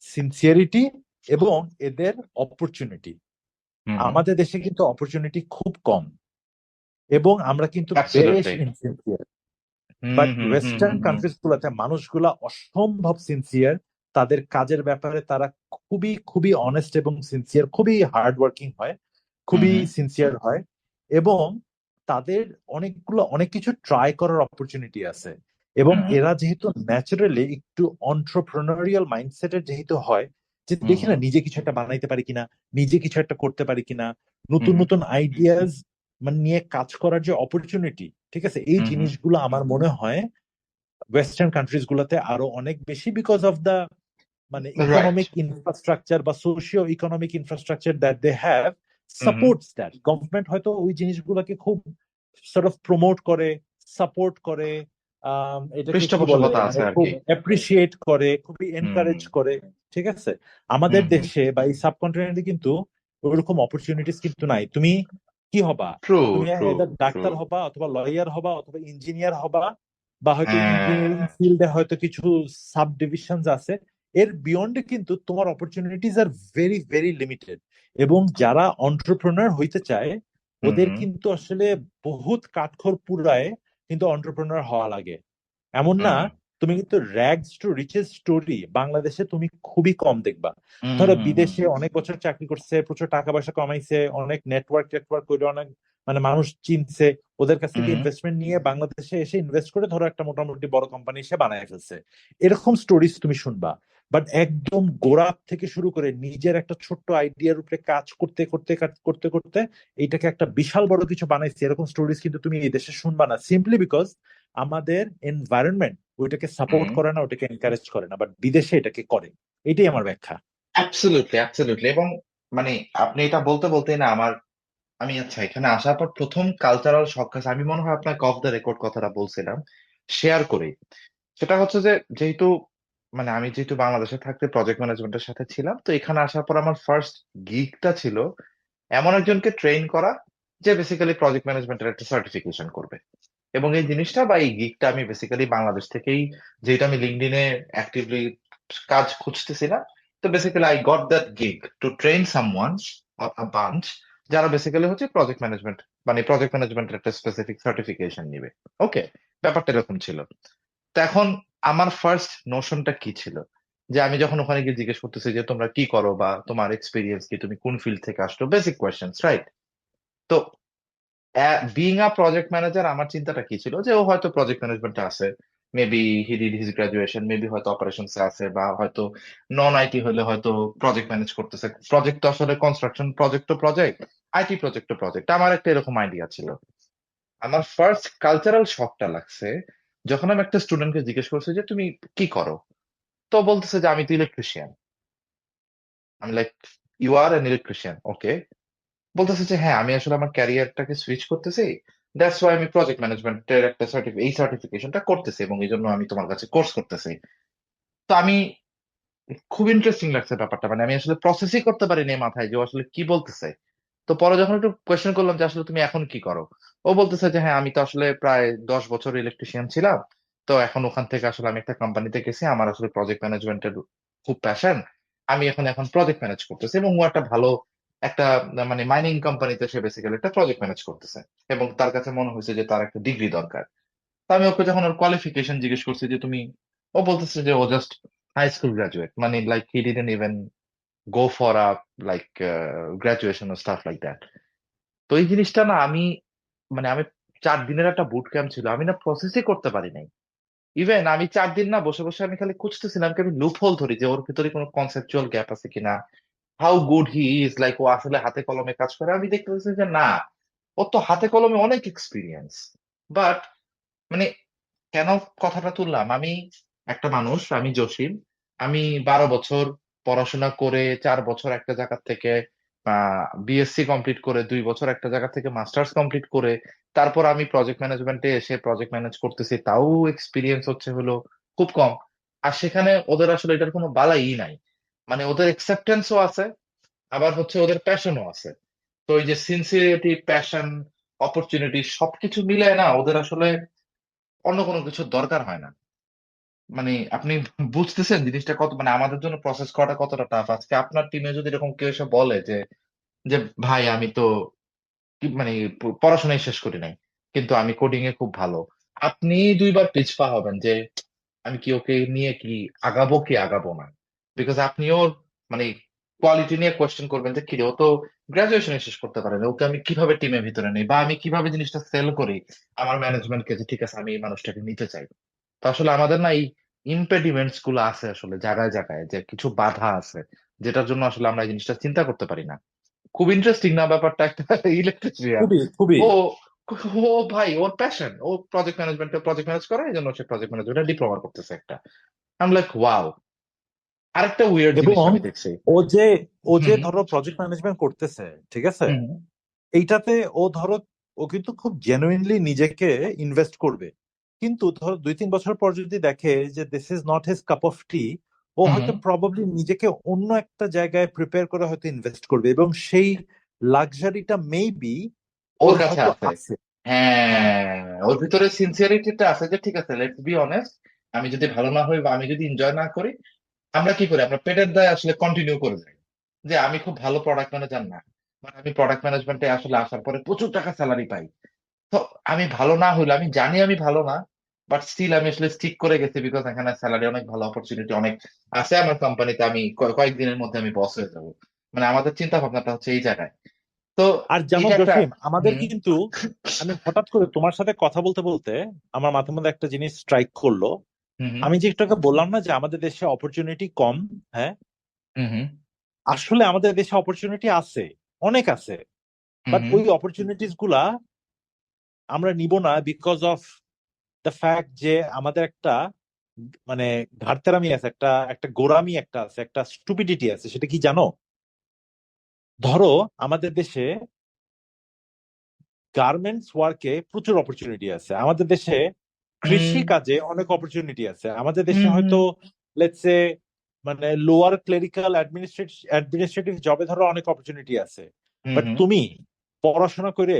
সিনসিয়ারিটি এবং এদের অপরচুনিটি। হুম। আমাদের দেশে কিন্তু অপরচুনিটি খুব কম এবং আমরা কিন্তু বেশ absolutely. ইনসিনসিয়ার। Hmm but hmm hmm western hmm hmm countries গুলাতে মানুষগুলা অসম্ভব সিনসিয়ার। তাদের কাজের ব্যাপারে তারা খুবই খুবই অনেস্ট এবং সিনসিয়ার, খুবই হার্ড ওয়ার্কিং হয়, হুম খুবই হুম সিনসিয়ার হয়। এবং তাদের অনেক কিছু ট্রাই করার অপরচুনিটি আছে। এবং হুম এরা যেহেতু ন্যাচারালি একটু অন্টারপ্রেনারিয়াল মাইন্ডসেটের যেহেতু হয়, যে হুম দেখি হুম না নিজে কিছু একটা বানাইতে পারি কিনা, নিজে কিছু একটা করতে পারি কিনা, নতুন হুম নতুন আইডিয়াজ মানে নিয়ে কাজ করার যে অপরচুনিটি, ঠিক আছে, এই হুম হুম। জিনিসগুলো আমার মনে হয় ওয়েস্টার্ন কান্ট্রিজ গুলোতে আরো অনেক বেশি, বিকজ অফ দা মানে রাইট। ইকোনমিক ইনফ্রাস্ট্রাকচার বা socio economic infrastructure that they have hmm hmm supports that. Government হয়তো ওই জিনিসগুলোকে খুব sort of প্রমোট করে, সাপোর্ট করে, এটাকে কি বলে, পৃষ্ঠপোষকতা মানে আছে আর খুব কি। অ্যাপ্রিসিয়েট করে, খুবই হুম এনকারেজ করে। ঠিক আছে, হুম আমাদের হুম। দেশে বা এই সাবকন্টিনেন্টে কিন্তু ওইরকম অপরচুনিটিস কিন্তু নাই। তুমি কি হবা? ট্রু তুমি ট্রু either ট্রু। ডাক্তার হবা, অথবা লয়ার হবা, অথবা ইঞ্জিনিয়ার হবা, বা হয়তো হ্যাঁ। ইঞ্জিনিয়ারিং ফিল্ডে হয়তো কিছু সাব ডিভিশনস আছে। এর বিয়ন্ডে কিন্তু তোমার opportunities are very very limited. এবং যারা অন্টারপ্রেনার হইতে চায়, হুম ওদের হুম কিন্তু আসলে বহুত কাঠখড় পুরায় কিন্তু অন্টারপ্রেনার হওয়া লাগে। এমন না, হুম তুমি কিন্তু র্যাগস টু রিচেস স্টোরি বাংলাদেশে তুমি খুবই কম দেখবা। হুম ধরো হুম হুম বিদেশে অনেক বছর চাকরি করছে, প্রচুর টাকা পয়সা কামাইছে, অনেক নেটওয়ার্ক টেটওয়ার্ক করে, অনেক মানে মানুষ চিনছে, ওদের কাছ হুম থেকে হুম। ইনভেস্টমেন্ট নিয়ে বাংলাদেশে এসে ইনভেস্ট করে ধরো একটা মোটামুটি বড় কোম্পানি এসে বানায় ফেলছে। এরকম স্টোরিজ তুমি শুনবা। বাট একদম গোড়া থেকে শুরু করে নিজের একটা ছোট্ট আইডিয়ার উপরে কাজ করতে করতে করতে করতে এইটাকে একটা বিশাল বড় কিছু বানাইছে, এরকম স্টোরিজ কিন্তু তুমি এই দেশে শুনবা না, সিম্পলি বিকজ আমাদের এনভায়রনমেন্ট ওইটাকে সাপোর্ট হুম। করে না, ওটাকে এনকারেজ করে না। বাট বিদেশে এটাকে করে। এটাই আমার ব্যাখ্যা। Absolutely absolutely. এবং মানে আপনি এটা বলতে বলতেই না আমার, আমি আচ্ছা এখানে আসার পর প্রথম কালচারাল শক খাইছি, আমি মনে হয় আপনাকে অফ দ্য রেকর্ড কথাটা বলছিলাম, শেয়ার করি। সেটা হচ্ছে যে যেহেতু মানে আমি যেহেতু বাংলাদেশে থাকতে প্রজেক্ট ম্যানেজমেন্টের সাথে ছিলাম, তো এখানে আসার পর আমার ফার্স্ট গিগটা ছিল এমন একজনকে ট্রেন করা যে বেসিক্যালি প্রজেক্ট ম্যানেজমেন্টের একটা সার্টিফিকেশন করবে। এবং এই জিনিসটা বা এই গিগটা আমি বেসিক্যালি বাংলাদেশ থেকেই, যেহেতু আমি লিঙ্কডইনে অ্যাক্টিভলি কাজ খুঁজতেছিলাম, তো basically I got that gig to train someone bunch যারা বেসিক্যালি হচ্ছে প্রজেক্ট ম্যানেজমেন্ট, মানে প্রজেক্ট ম্যানেজমেন্টের একটা স্পেসিফিক সার্টিফিকেশন নিবে। ওকে, ব্যাপারটা এরকম ছিল। তো এখন আমার ফার্স্ট নোশনটা কি ছিল, যে আমি যখন ওখানে গিয়ে জিজ্ঞেস করতেছি যে তোমরা কি করো বা তোমার এক্সপিরিয়েন্স কি, তুমি কোন ফিল্ড থেকে আসছো, বেসিক কোয়েশ্চেন্স, রাইট? তো বিং আ প্রজেক্ট ম্যানেজার, আমার চিন্তাটা কি ছিল যে ও হয়তো প্রজেক্ট ম্যানেজমেন্টে আছে, maybe he did his graduation, maybe হয়তো অপারেশনস আছে, বা হয়তো নন আইটি হলে হয়তো প্রজেক্ট ম্যানেজ করতেছে। প্রজেক্ট তো আসলে কনস্ট্রাকশন প্রজেক্ট, তো প্রজেক্ট, আইটি প্রজেক্ট তো প্রজেক্ট, আমার একটা এরকম আইডিয়া ছিল। আমার ফার্স্ট কালচারাল শকটা লাগছে যখন আমি একটা স্টুডেন্টকে জিজ্ঞেস করছি যে তুমি কি করো, তো বলতেছে যে আমি তো ইলেকট্রিশিয়ান। আমি like, you are an electrician, okay. বলতেছে যে হ্যাঁ আমি আসলে আমার ক্যারিয়ারটাকে সুইচ করতেছি, দ্যাটস ওয়াই আমি প্রজেক্ট ম্যানেজমেন্টের একটা এই সার্টিফিকেশনটা করতেছি, এবং এই জন্য আমি তোমার কাছে কোর্স করতেছি। তো আমি, খুব ইন্টারেস্টিং লাগছে ব্যাপারটা, মানে আমি আসলে প্রসেসই করতে পারিনি মাথায় যে ও আসলে কি বলতেছে। তো পরে যখন একটু কোয়েশ্চেন করলাম যে আসলে তুমি এখন কি করো, ও বলতেছে যে হ্যাঁ আমি তো আসলে প্রায় 10 বছর ইলেকট্রিশিয়ান ছিলাম, তো এখন ওখান থেকে আসলে আমি একটা কোম্পানিতে গেছি, আমার আসলে প্রজেক্ট ম্যানেজমেন্টের খুব প্যাশন, আমি এখন এখন প্রজেক্ট ম্যানেজ করতেছি। এবং ও একটা ভালো একটা মানে মাইনিং কোম্পানিতে সে বেসিক্যালি একটা প্রজেক্ট ম্যানেজ করতেছে, এবং তার কাছে মনে হয়েছে যে তার একটা ডিগ্রি দরকার। তো আমি ওকে যখন ওর কোয়ালিফিকেশন জিজ্ঞেস করছি যে তুমি, ও বলতেছে যে ও জাস্ট হাই স্কুল গ্রাজুয়েট, মানে like he didn't even go for a like graduation ও স্টাফ লাইক দ্যাট। তো এই জিনিসটা না আমি, মানে আমি 4 দিনের একটা বুট ক্যাম্প ছিল, আমি না প্রসেসই করতে পারি নাই। ইভেন আমি 4 দিন না বসে বসে আমি খালি খুঁজতেছিলাম কি আমি লুপ হোল ধরি যে ওর ভিতরে কোনো কনসেপচুয়াল গ্যাপ আছে কিনা, how good he is, like ও আসলে হাতে কলমে কাজ করে। আমি দেখতে পাচ্ছি যে না, ও তো হাতে কলমে অনেক এক্সপিরিয়েন্স, বাট মানে কেন কথাটা তুললাম, আমি একটা মানুষ, আমি জসিম, আমি 12 বছর পড়াশোনা করে, 4 বছর একটা জায়গা থেকে বিএসসি কমপ্লিট করে, 2 বছর একটা জায়গা থেকে মাস্টার্স কমপ্লিট করে, তারপর আমি প্রজেক্ট ম্যানেজমেন্টে এসে প্রজেক্ট ম্যানেজ করতেছি, তাও এক্সপিরিয়েন্স হচ্ছে হলো খুব কম। আর সেখানে ওদের আসলে এটার কোনো বালাই নাই, মানে ওদের অ্যাকসেপ্টেন্সও আছে, আবার হচ্ছে ওদের প্যাশনও আছে। তো এই যে সিনসিয়ারিটি, প্যাশন, অপরচুনিটি সবকিছু মিলে না ওদের আসলে অন্য কোনো কিছুর দরকার হয় না। মানে আপনি বুঝতেছেন জিনিসটা কত, মানে আমাদের জন্য প্রসেস করাটা কতটা টাফ। আজকে আপনার টিমে যদি এরকম কেউ এসে বলে যে যে ভাই আমি তো মানে পড়াশোনাই শেষ করি নাই, কিন্তু আমি কোডিং এ খুব ভালো, আপনি 2বার পিছপা হবেন যে আমি কি ওকে নিয়ে কি আগাবো কি আগাবো না। বিকজ আপনি ওর মানে কোয়ালিটি নিয়ে কোয়েশ্চেন করবেন যে কিরে ও তো গ্রাজুয়েশনে শেষ করতে পারে না, ওকে আমি কিভাবে টিমের ভিতরে নেই, বা আমি কিভাবে জিনিসটা সেল করি আমার ম্যানেজমেন্টকে যে ঠিক আছে আমি এই মানুষটাকে নিতে চাই। তো আসলে আমাদের না এই ইম্পেডিমেন্টস গুলো আছে আসলে জায়গায় জায়গায়, যে কিছু বাধা আছে যেটার জন্য আসলে আমরা এই জিনিসটা চিন্তা করতে পারি না। খুব ইন্টারেস্টিং না ব্যাপারটা, একটা ইলেকট্রিশিয়ান, খুবই খুবই। ও ও ভাই ওর প্যাশন, ও প্রজেক্ট ম্যানেজমেন্টে প্রজেক্ট ম্যানেজ করে, এই জন্য সে প্রজেক্ট ম্যানেজমেন্টে ডিপ্লোমা করতেছে একটা। আমি লাইক ওয়াও। আরেকটা উইয়ার্ড জিনিস এবং আমি দেখছি। ও যে ও হুম যে হুম ধরো প্রজেক্ট ম্যানেজমেন্ট করতেছে, ঠিক আছে, হুম এইটাতে ও ধরো ও কিন্তু খুব জেনুইনলি নিজেকে ইনভেস্ট করবে, কিন্তু ধরো 2-3 বছর পর যদি দেখে যে this is not his cup of tea, ও হুম হয়তো হুম। প্রবাবলি নিজেকে অন্য একটা জায়গায় প্রিপেয়ার করে হয়তো ইনভেস্ট করবে, এবং সেই লাক্সারিটা মেবি ওর ওর কাছে হয়তো আছে। আছে। হ্যাঁ, হ্যাঁ, ওর ভিতরে সিনসিয়ারিটিটা আছে যে ঠিক আছে, লেটস বি অনেস্ট, আমি যদি ভালো না হই বা আমি যদি এনজয় না করি, আমরা কি করি, আমরা পেটের দায়ে আসলে কন্টিনিউ করে যাই। যে আমি খুব ভালো প্রোডাক্ট ম্যানেজার না, মানে আমি প্রোডাক্ট ম্যানেজমেন্টে আসলে আসার পরে প্রচুর টাকা স্যালারি পাই। তো আমি ভালো না হইলে, আমি জানি আমি ভালো না, বাট স্টিল আমি আসলে স্টিক করে গেছি বিকজ এখানে স্যালারি অনেক ভালো, অপরচুনিটি অনেক আছে আমার কোম্পানিতে, আমি কয়েকদিনের মধ্যে আমি বস হয়ে যাবো। মানে আমাদের চিন্তা ভাবনাটা হচ্ছে এই জায়গায়। তো আর জানো এটা একটা। জসিম, আমাদের হুম কিন্তু, আমি হঠাৎ করে তোমার সাথে কথা বলতে বলতে আমার মাথার মধ্যে একটা জিনিস স্ট্রাইক করলো। হুম হুম আমি যে একটু আগে বললাম না যে আমাদের দেশে অপরচুনিটি কম, হ্যাঁ, হুম হুম আসলে আমাদের দেশে অপরচুনিটি আছে, অনেক আছে, হুম বাট হুম ওই অপরচুনিটিস গুলা আমরা নিব না বিকজ অফ দ্য ফ্যাক্ট যে আমাদের একটা মানে ঘাটতেরামি আছে, একটা একটা গোঁড়ামি একটা আছে, একটা স্টুপিডিটি আছে। সেটা কি জানো? ধরো আমাদের দেশে গার্মেন্টস ওয়ার্কে প্রচুর অপরচুনিটি আছে, আমাদের দেশে হুম কৃষি কাজে অনেক অপরচুনিটি আছে, আমাদের দেশে হুম হুম হয়তো লেটস সে মানে লোয়ার ক্লেরিক্যাল অ্যাডমিনিস্ট্রেটিভ জবে ধরো অনেক অপরচুনিটি আছে। হুম বাট হুম। তুমি পড়াশোনা করে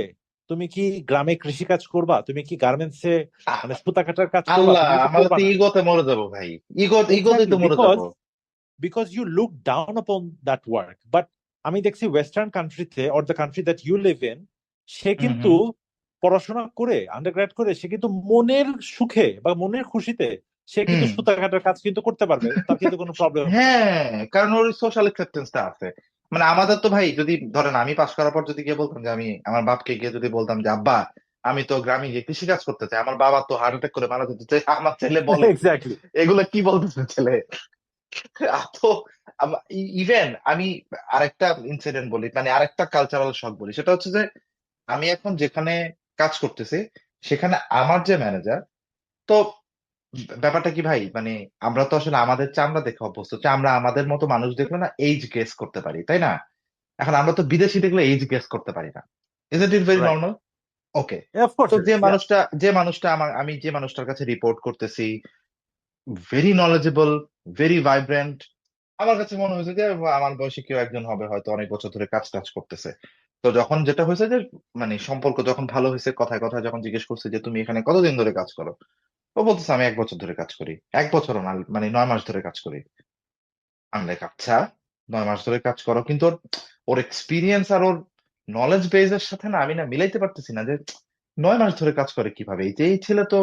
তুমি কি গ্রামে কৃষি কাজ করবা? তুমি কি গার্মেন্টসে আ- মানে সুতা কাটার কাজ করবা? আল্লাহ, তুমি কিন্তু আমাদের করবা তো না। ইগোতে মরে যাবো ভাই। ইগোতেই এক্স্যাক্টলি, তো মরে যাবো। Because you look down upon that work. But আমি দেখছি ওয়েস্টার্ন কান্ট্রিতে or the country that you live in, সে হুম কিন্তু হুম। পড়াশোনা করে আন্ডারগ্রেড করে সে কিন্তু মনের সুখে বা মনের খুশিতে সে কিন্তু হুম। সুতা কাটার কাজ কিন্তু করতে পারবে, তার কিন্তু কোনো প্রবলেম হবে না। হ্যাঁ, কারণ ওর সোশ্যাল অ্যাকসেপ্টেন্সটা আছে। মানে আমাদের তো ভাই, যদি ধরেন আমি পাশ করার পর যদি গিয়ে বলতাম যে আমি আমার বাপকে গিয়ে যদি বলতাম যে আব্বা, আমি তো গ্রামে গিয়ে কৃষি কাজ করতে চাই, আমার বাবা তো হার্ট অ্যাটাক করে মারা যেতে চাই, আমার ছেলে বলে কি এক্স্যাক্টলি। এগুলো কি বলতেছে ছেলে? তো ইভেন আমি আরেকটা ইনসিডেন্ট বলি, মানে আরেকটা কালচারাল শক বলি, সেটা হচ্ছে যে আমি এখন যেখানে কাজ করতেছি, সেখানে আমার যে ম্যানেজার, তো ব্যাপারটা কি ভাই, মানে আমরা তো আসলে আমাদের চামড়া দেখে অভ্যস্ত, যে আমরা আমাদের মতো মানুষ দেখলে না এইজ গেস করতে পারি, তাই না? এখন আমরা তো বিদেশি দেখলে এইজ গেস করতে পারি না। Isn't it very right. Normal? Okay. Of course তো ইট ইজ, ইয়া। যে মানুষটা আমি যে মানুষটার কাছে রিপোর্ট করতেছি, ভেরি নলেজেবল, ভেরি ভাইব্রেন্ট, আমার কাছে মনে হয়েছে যে আমার বয়সী কেউ একজন হবে, হয়তো অনেক বছর ধরে কাজ টাজ করতেছে। তো যখন যেটা হয়েছে যে, মানে সম্পর্ক যখন ভালো হয়েছে, কথায় কথায় যখন জিজ্ঞেস করছে যে তুমি এখানে কতদিন ধরে কাজ করো, ও বলতেছে আমি 1 বছর ধরে কাজ করি। 1 বছরও না, মানে 9 মাস ধরে কাজ করি। আমি লাইক আচ্ছা, 9 মাস ধরে কাজ করো, কিন্তু ওর ওর এক্সপিরিয়েন্স আর ওর নলেজ বেজের সাথে না আমি না মিলাইতে পারতেছি না যে 9 মাস ধরে কাজ করে কিভাবে, এই যে এই ছেলে তো,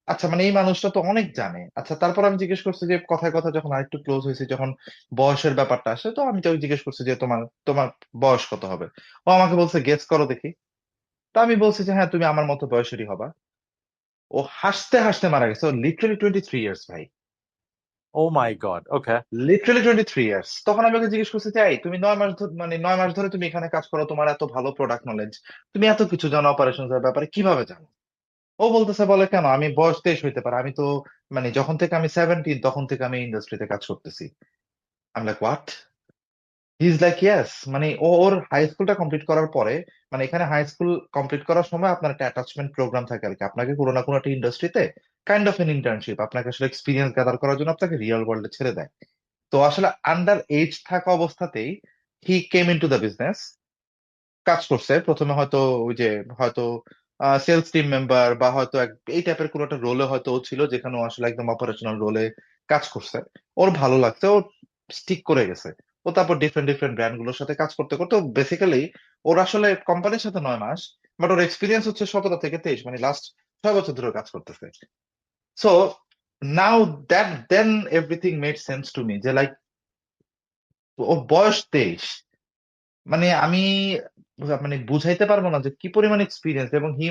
আচ্ছা মানে এই মানুষটা তো অনেক জানে। আচ্ছা, তারপর আমি জিজ্ঞেস করছি যে কথায় কথা যখন আরেকটু ক্লোজ হয়েছে, যখন বয়সের ব্যাপারটা আসে, তো আমি তো জিজ্ঞেস করছি যে তোমার তোমার বয়স কত হবে। ও আমাকে বলছে গেস করো দেখি। তো আমি বলছি যে হ্যাঁ, তুমি আমার মতো বয়সেরই হবা। ও হাসতে হাসতে মারা গেছে। ও লিটারালি 23 ইয়ার্স ভাই। Oh my God, okay. Literally 23 years. তখন আমি ওকে জিজ্ঞেস করছি যে এই, তুমি 9 মাস ধরে, মানে 9 মাস ধরে তুমি এখানে কাজ করো, তোমার এত ভালো প্রোডাক্ট নলেজ, তুমি এত কিছু জানো অপারেশন এর ব্যাপারে, কিভাবে জানো? ও বলতেছে, বলে কেন, আমি বয়স 23 হইতে পারে, আমি তো মানে যখন থেকে আমি 17 তখন থেকে আমি ইন্ডাস্ট্রিতে কাজ করতেছি। আমি like what? He is like yes. মানে ওর হাই স্কুলটা কমপ্লিট করার পরে, মানে এখানে হাই স্কুল কমপ্লিট করার সময় আপনার একটা অ্যাটাচমেন্ট প্রোগ্রাম থাকে আর কি, আপনাকে কোনো না কোনো একটা ইন্ডাস্ট্রিতে কাইন্ড অফ এন ইন্টার্নশিপ, আপনাকে আসলে এক্সপিরিয়েন্স গ্যাদার করার জন্য আপনাকে রিয়েল ওয়ার্ল্ডে ছেড়ে দেয়। তো আসলে আন্ডার এজ থাকা অবস্থাতেই হি কেম ইনটু দ্য বিজনেস। কাজ করছে প্রথমে হয়তো ওই যে, হয়তো সেলস টিম মেম্বার বা হয়তো এই টাইপের কোনো একটা রোলে হয়তো ও ছিল, যেখানে ও আসলে একদম অপারেশনাল রোলে কাজ করছে। ওর ভালো লাগছে, ও স্টিক করে গেছে। ও তারপর ডিফারেন্ট ডিফারেন্ট ব্র্যান্ড গুলোর সাথে কাজ করতে করতে বেসিক্যালি ওর আসলে কোম্পানির সাথে 9 মাস, বাট ওর এক্সপিরিয়েন্স হচ্ছে 17 থেকে 23, মানে লাস্ট 6 বছর ধরে কাজ করতেছে। So now that then everything made sense to me, যে লাইক ওর বয়স 23, মানে আমি মানে বুঝাইতে পারবো না যে কি পরিমাণ এক্সপিরিয়েন্স। এবং he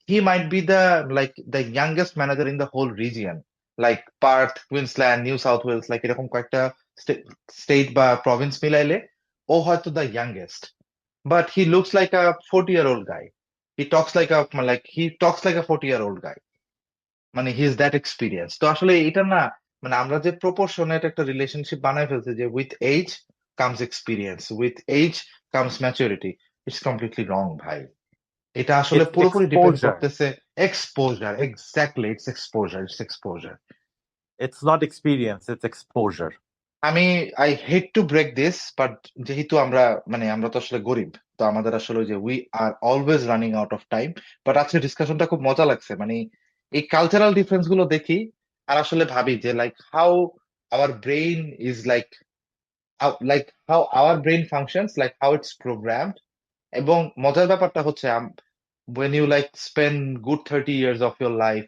he might be the like the youngest manager in the whole region, like Perth, Queensland, New South Wales, like এরকম কয়েকটা স্টেট বা প্রভিন্স মিলাইলে ও হয়তো the youngest. But he looks like a 40-year-old guy. He talks like a 40-year-old guy. মানে he is that experience. তো আসলে এটা না, মানে আমরা যে প্রপোর্শনেট একটা রিলেশনশিপ বানায় ফেলছি, যে with age comes experience, with age comes maturity, it's completely wrong ভাই। এটা আসলে It's পুরোপুরি ডিপেন্ড exposure. করতেছে exposure, exactly, it's exposure. It's not experience, it's exposure. আমি I hate to break this, but যেহেতু আমরা আমরা তো আসলে গরিব, তো আমাদের আসলে ওই যে we are always running out of time. But আজকে ডিসকাশনটা খুব মজা লাগছে, এই কালচারাল ডিফারেন্স গুলো দেখি আর আসলে ভাবি যে how hour brain is how hour brain functions, how it's programmed. এবং মজার ব্যাপারটা হচ্ছে when you spend good 30 years of your life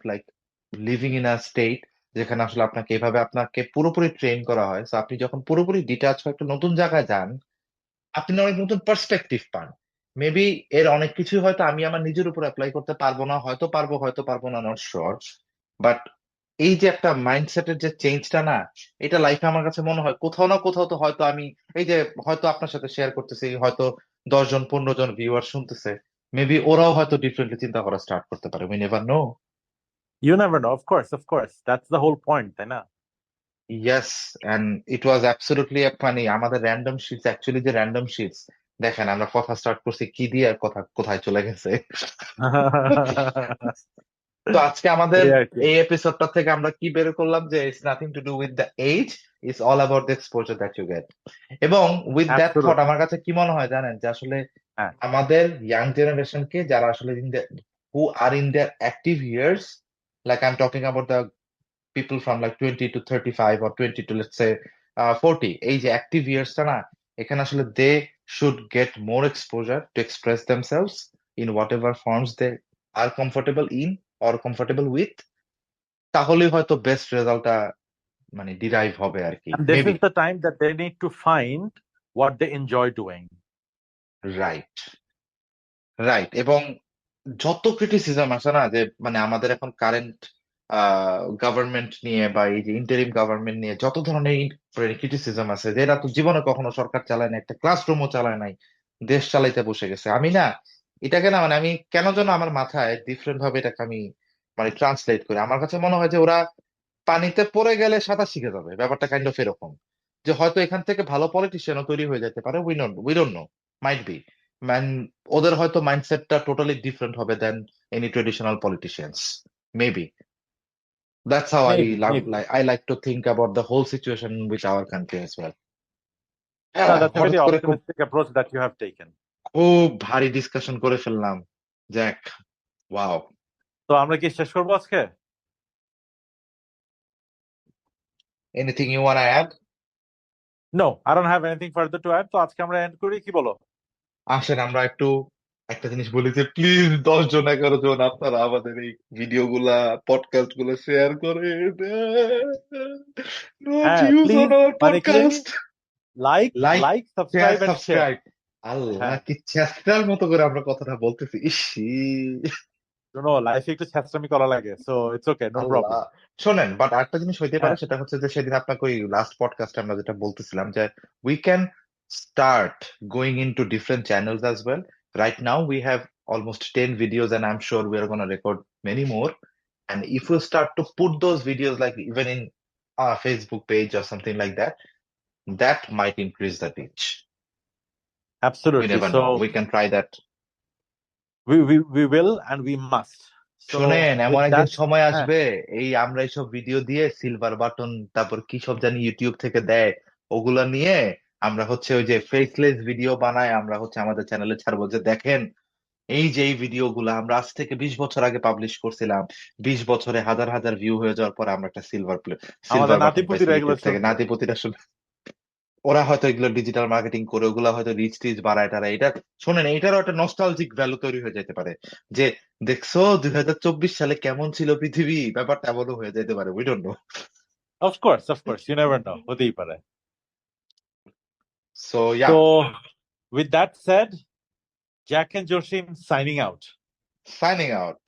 living in a state যেখানে আসলে আপনাকে পুরোপুরি ট্রেন করা হয়, তো আপনি যখন পুরোপুরি ডিটাচ হয়ে একটা নতুন জায়গায় যান, আপনি অনেক নতুন পার্সপেক্টিভ পান। মেবি এর অনেক কিছু হয়তো আমি আমার নিজের উপর অ্যাপ্লাই করতে পারবো না, হয়তো পারবো না, নট শিওর। বাট এই যে একটা মাইন্ডসেটের যে চেঞ্জটা না, এটা লাইফে আমার কাছে মনে হয় কোথাও না কোথাও তো হয়তো আমি এই যে হয়তো আপনার সাথে শেয়ার করতেছি, হয়তো 10 জন 15 জন ভিউয়ার শুনতেছে, মেবি ওরাও হয়তো ডিফারেন্টলি চিন্তা করা স্টার্ট করতে পারে, we never know. You never know, of course. That's the whole point, তাই না? Yes, and it was absolutely আমাদের র্যান্ডম শিটস, অ্যাকচুয়ালি যে র্যান্ডম শিটস, দেখেন আমরা কথা স্টার্ট করছি কি দিয়ে আর কথা কোথায় চলে গেছে। তো আজকে আমাদের এই আর কি। এই এপিসোডটা থেকে আমরা কি বের করলাম যে it's nothing to do with the age, it's all about the exposure that you get. এবং উইথ দ্যাট থট Absolutely. আমার কাছে কি মনে হয় জানেন, যে আসলে হ্যাঁ, আমাদের ইয়াং জেনারেশনকে, যারা আসলে who are in their active years, I am talking about the people from 20 to 35 or 20 to let's say 40, এই যে অ্যাক্টিভ ইয়ার্সটা না, এখানে আসলে they should get more exposure to express themselves in whatever forms they are comfortable in or comfortable with, তাহলেই হয়তো best রেজাল্টটা derive হবে আর কি, and this maybe. is the time that they need to find what they enjoy doing. Right, right. এবং যত criticism আছে না, যে আমাদের এখন কারেন্ট গভর্নমেন্ট নিয়ে বা এই যে ইন্টারিম গভর্নমেন্ট নিয়ে যত ধরনের ক্রিটিসিজম আছে, যে এরা তো জীবনে কখনো সরকার চালায় না, একটা ক্লাসরুমও চালায় নাই, দেশ চালাইতে বসে গেছে। আমি না এটাকে না আমি কেন যেন আমার মাথায় ডিফারেন্ট ভাবে এটাকে আমি ট্রান্সলেট করি। আমার কাছে মনে হয় যে ওরা পানিতে পড়ে গেলে সাঁতার শিখে যাবে, ব্যাপারটা কাইন্ড অফ এরকম। যে হয়তো এখান থেকে ভালো পলিটিশিয়ানও তৈরি হয়ে যেতে পারে, we don't know, might be. Man, ওদের হয়তো মাইন্ডসেটটা টোটালি ডিফারেন্ট হবে then any traditional politicians, maybe. That's how Maybe. I like to think about the whole situation with our country as well. No, that's a হঠাৎ very করে optimistic approach that you have taken. খুব ভারী discussion করে ফেললাম, Jack. Wow. তো আমরা কি শেষ করবো আজকে? Anything you want add? No, I don't have anything further to add. তো আজকে আমরা এন্ড করি, কি বলো? আসেন আমরা একটু একটা জিনিস বলি, যে প্লিজ 10 জন 11 জন আপনারা আমাদের এই ভিডিও গুলা, পডকাস্ট গুলা শেয়ার করে। নো হ্যাঁ, ভিউজ অন প্লিজ, আওয়ার মানে কি, podcast. Like like, like share, subscribe and share. Subscribe. আল্লাহ, হ্যাঁ, কি চেষ্টার মতো করে আমরা কথাটা বলতেছি, ইসি। শোনো, লাইফে একটু ছ্যাঁচড়ামি করা লাগে, so it's okay, no Allah, problem. শোনেন, বাট আরেকটা জিনিস হইতে পারে, হ্যাঁ, সেটা হচ্ছে যে সেদিন আপনাকে ওই লাস্ট পডকাস্টে আমরা যেটা বলতেছিলাম, যে we can start going into different channels as well. Right now we have almost 10 videos and I'm sure we are going to record many more, and if we start to put those videos even in our Facebook page or something like that, that might increase the reach. We absolutely. never So know, we can try that. we will and we must. So শোনেন, এমন with একদিন that, সময় হ্যাঁ, আসবে, এই আমরা এইসব video দিয়ে সিলভার বাটন, তারপর কি সব জানি ইউটিউব থেকে দেয়, ওগুলা নিয়ে আমরা হচ্ছে ওই যে ফেসলেস ভিডিও বানায়, আমরা হচ্ছে আমাদের চ্যানেলে ছাড়বো, যে দেখেন এই যে এই ভিডিও গুলা আমরা আজ থেকে 20 বছর আগে পাবলিশ করছিলাম, 20 বছরে হাজার হাজার ভিউ হয়ে যাওয়ার পর আমরা একটা আমাদের সিলভার বাটন পাইছি নাতিপুতিরা এগুলো ইউটিউব থেকে। শুনবে। নাতিপতিরা শুনে ওরা হয়তো এগুলো ডিজিটাল মার্কেটিং করে, ওগুলা হয়তো রিচ টিচ বাড়ায় টাড়ায়। এটা শোনেন, এইটারও একটা নস্টালজিক ভ্যালু তৈরি হয়ে যেতে পারে, যে দেখছো 2024 সালে কেমন ছিল পৃথিবী, ব্যাপারটা এমনও হয়ে যেতে পারে, we don't no. Of course, you never know, হতেই পারে। So yeah, So with that said, Jack and Joshim signing out. Signing out.